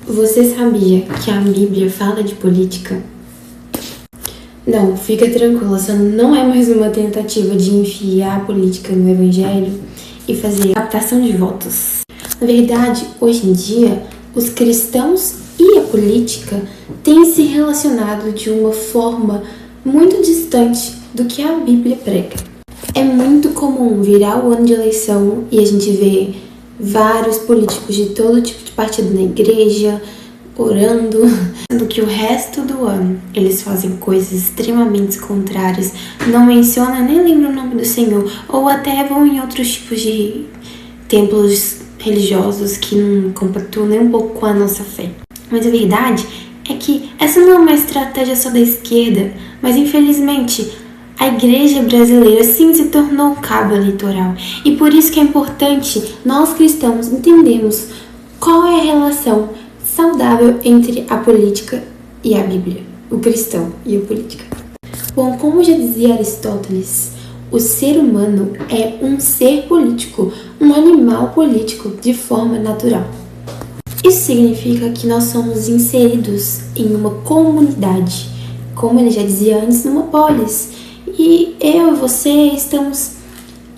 Você sabia que a Bíblia fala de política? Não, fica tranquila, essa não é mais uma tentativa de enfiar a política no evangelho e fazer captação de votos. Na verdade, hoje em dia, os cristãos e a política têm se relacionado de uma forma muito distante do que a Bíblia prega. É muito comum virar o ano de eleição e a gente vê vários políticos de todo tipo de partido na igreja orando, sendo que o resto do ano eles fazem coisas extremamente contrárias, não mencionam nem lembram o nome do Senhor, ou até vão em outros tipos de templos religiosos que não compactuam nem um pouco com a nossa fé. Mas a verdade é que essa não é uma estratégia só da esquerda, mas infelizmente a igreja brasileira sim se tornou um cabo eleitoral. E por isso que é importante nós cristãos entendermos qual é a relação saudável entre a política e a Bíblia, o cristão e a política. Bom, como já dizia Aristóteles, o ser humano é um ser político, um animal político de forma natural. Isso significa que nós somos inseridos em uma comunidade, como ele já dizia antes, numa polis. E eu e você estamos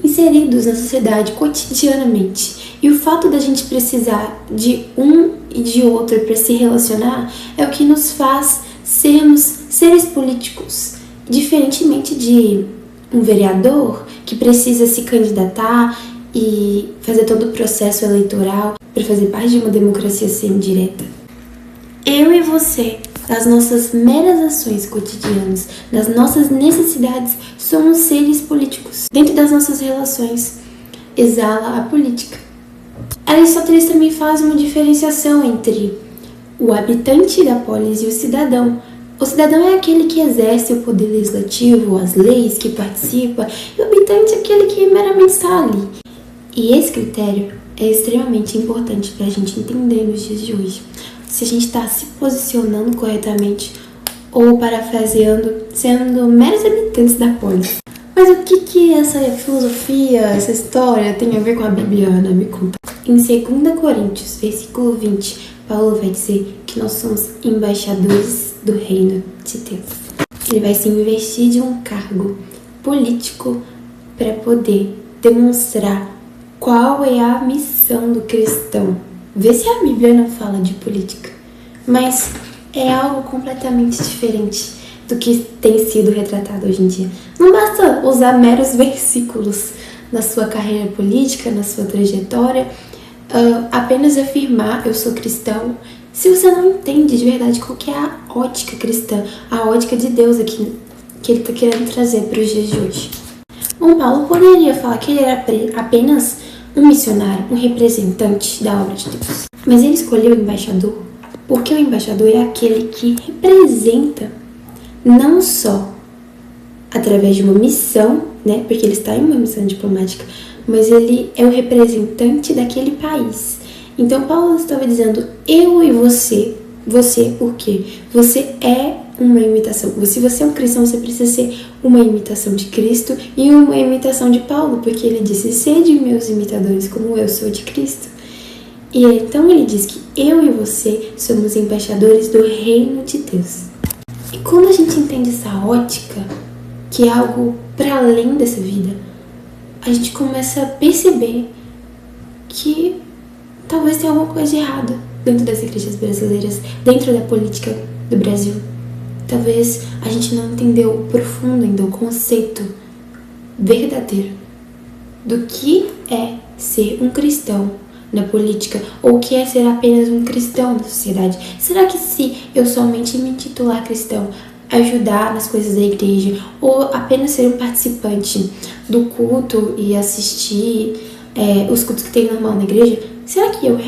inseridos na sociedade cotidianamente. E o fato da gente precisar de um e de outro para se relacionar é o que nos faz sermos seres políticos. Diferentemente de um vereador que precisa se candidatar e fazer todo o processo eleitoral para fazer parte de uma democracia semi-direta. Eu e você, das nossas meras ações cotidianas, das nossas necessidades, somos seres políticos. Dentro das nossas relações, exala a política. Aristóteles também faz uma diferenciação entre o habitante da polis e o cidadão. O cidadão é aquele que exerce o poder legislativo, as leis, que participa, e o habitante é aquele que meramente está ali. E esse critério é extremamente importante para a gente entender nos dias de hoje. Se a gente está se posicionando corretamente ou, parafraseando, sendo meros habitantes da polis. Mas o que essa filosofia, essa história tem a ver com a Bíblia, Ana? Me conta. Em 2 Coríntios, versículo 20, Paulo vai dizer que nós somos embaixadores do reino de Deus. Ele vai se investir de um cargo político para poder demonstrar qual é a missão do cristão. Vê se a Bíblia não fala de política, mas é algo completamente diferente do que tem sido retratado hoje em dia. Não basta usar meros versículos na sua carreira política, na sua trajetória, apenas afirmar eu sou cristão, se você não entende de verdade qual que é a ótica cristã, a ótica de Deus aqui que ele está querendo trazer para os dias de hoje. Bom, Paulo poderia falar que ele era apenas um missionário, um representante da obra de Deus. Mas ele escolheu o embaixador porque o embaixador é aquele que representa não só através de uma missão, né? Porque ele está em uma missão diplomática, mas ele é o representante daquele país. Então Paulo estava dizendo, eu e você por quê? Você é uma imitação. Se você é um cristão, você precisa ser uma imitação de Cristo e uma imitação de Paulo, porque ele disse, sede meus imitadores como eu sou de Cristo. E então ele diz que eu e você somos embaixadores do reino de Deus. E quando a gente entende essa ótica, que é algo para além dessa vida, a gente começa a perceber que talvez tenha alguma coisa de errada dentro das igrejas brasileiras, dentro da política do Brasil. Talvez a gente não entendeu o profundo ainda, o conceito verdadeiro do que é ser um cristão na política, ou o que é ser apenas um cristão na sociedade. Será que se eu somente me intitular cristão, ajudar nas coisas da igreja, ou apenas ser um participante do culto e assistir os cultos que tem normal na igreja, será que eu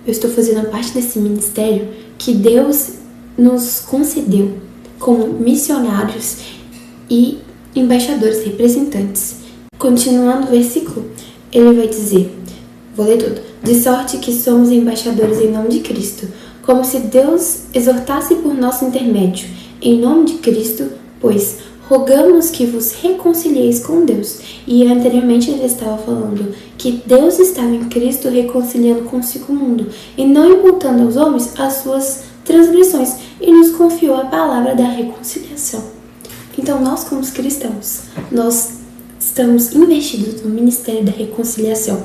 estou fazendo parte desse ministério que Deus nos concedeu como missionários e embaixadores, representantes? Continuando o versículo, ele vai dizer, vou ler tudo, de sorte que somos embaixadores em nome de Cristo, como se Deus exortasse por nosso intermédio, em nome de Cristo, pois rogamos que vos reconcilieis com Deus. E anteriormente ele estava falando que Deus estava em Cristo reconciliando consigo o mundo e não imputando aos homens as suas transgressões, e nos confiou a palavra da reconciliação. Então nós, como cristãos, nós estamos investidos no ministério da reconciliação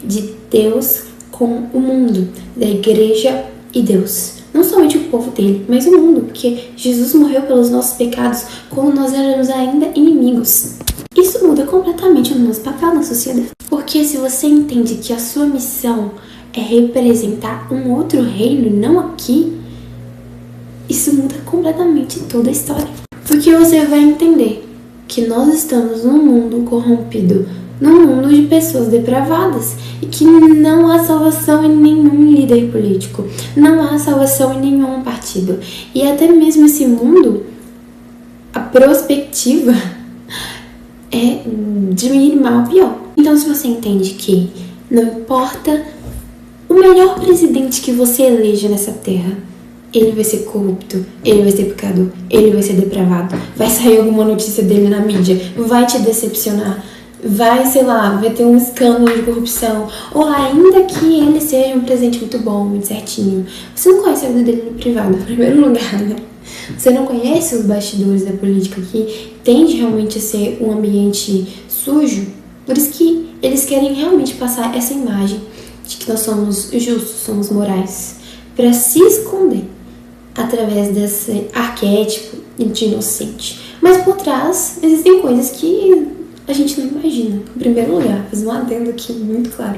de Deus com o mundo, da igreja e Deus. Não somente o povo dele, mas o mundo, porque Jesus morreu pelos nossos pecados quando nós éramos ainda inimigos. Isso muda completamente o nosso papel na sociedade. Porque se você entende que a sua missão é representar um outro reino, não aqui, isso muda completamente toda a história. Porque você vai entender que nós estamos num mundo corrompido, num mundo de pessoas depravadas, e que não há salvação em nenhum líder político, não há salvação em nenhum partido. E até mesmo esse mundo, a perspectiva é de ir mal pior. Então, se você entende que não importa o melhor presidente que você eleja nessa terra, ele vai ser corrupto, ele vai ser pecador, ele vai ser depravado, vai sair alguma notícia dele na mídia, vai te decepcionar, vai, sei lá, vai ter um escândalo de corrupção, ou ainda que ele seja um presidente muito bom, muito certinho, você não conhece a vida dele no privado, em primeiro lugar, né? Você não conhece os bastidores da política, que tende realmente a ser um ambiente sujo. Por isso que eles querem realmente passar essa imagem de que nós somos justos, somos morais, para se esconder através desse arquétipo de inocente. Mas por trás existem coisas que a gente não imagina. Em primeiro lugar, fiz um adendo aqui muito claro.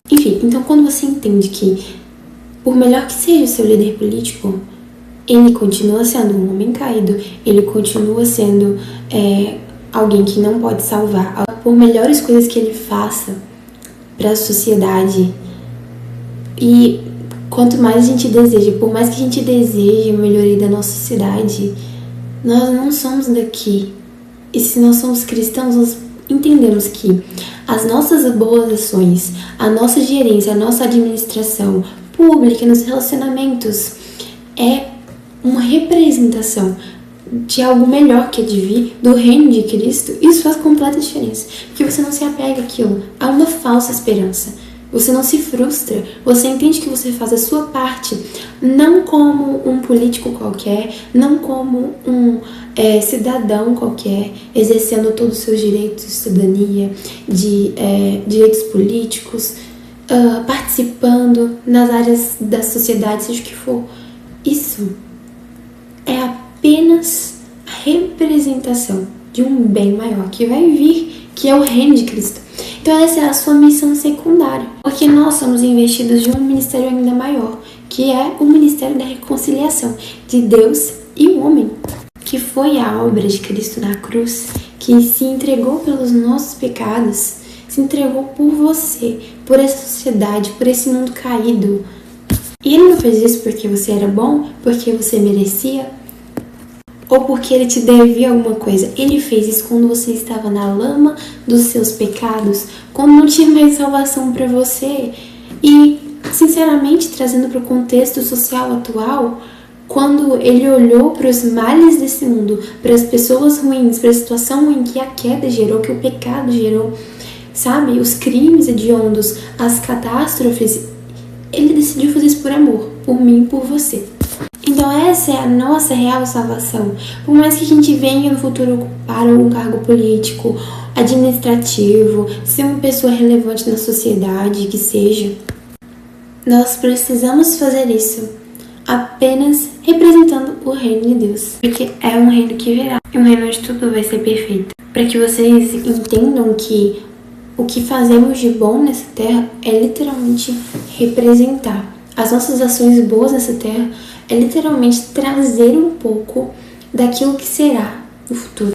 Enfim, então quando você entende que, por melhor que seja o seu líder político, ele continua sendo um homem caído, ele continua sendo alguém que não pode salvar. Por melhores coisas que ele faça para a sociedade, e quanto mais a gente deseja, por mais que a gente deseje a melhoria da nossa sociedade, nós não somos daqui. E se nós somos cristãos, nós entendemos que as nossas boas ações, a nossa gerência, a nossa administração pública nos relacionamentos é uma representação de algo melhor que é de vir, do reino de Cristo. Isso faz completa diferença, porque você não se apega àquilo, a uma falsa esperança. Você não se frustra, você entende que você faz a sua parte, não como um político qualquer, não como um cidadão qualquer, exercendo todos os seus direitos de cidadania, de direitos políticos, participando nas áreas da sociedade, seja o que for. Isso é apenas a representação de um bem maior que vai vir, que é o reino de Cristo. Então essa é a sua missão secundária, porque nós somos investidos de um ministério ainda maior, que é o ministério da reconciliação de Deus e o homem, que foi a obra de Cristo na cruz, que se entregou pelos nossos pecados, se entregou por você, por essa sociedade, por esse mundo caído. E ele não fez isso porque você era bom, porque você merecia, ou porque ele te devia alguma coisa. Ele fez isso quando você estava na lama dos seus pecados, quando não tinha mais salvação para você. E, sinceramente, trazendo para o contexto social atual, quando ele olhou para os males desse mundo, para as pessoas ruins, para a situação ruim que a queda gerou, que o pecado gerou, sabe? Os crimes hediondos, as catástrofes, ele decidiu fazer isso por amor, por mim e por você. Então essa é a nossa real salvação. Por mais que a gente venha no futuro ocupar algum cargo político, administrativo, ser uma pessoa relevante na sociedade, que seja, nós precisamos fazer isso apenas representando o reino de Deus. Porque é um reino que virá, um reino onde tudo vai ser perfeito. Para que vocês entendam que o que fazemos de bom nessa terra é literalmente representar. As nossas ações boas nessa terra é literalmente trazer um pouco daquilo que será no futuro.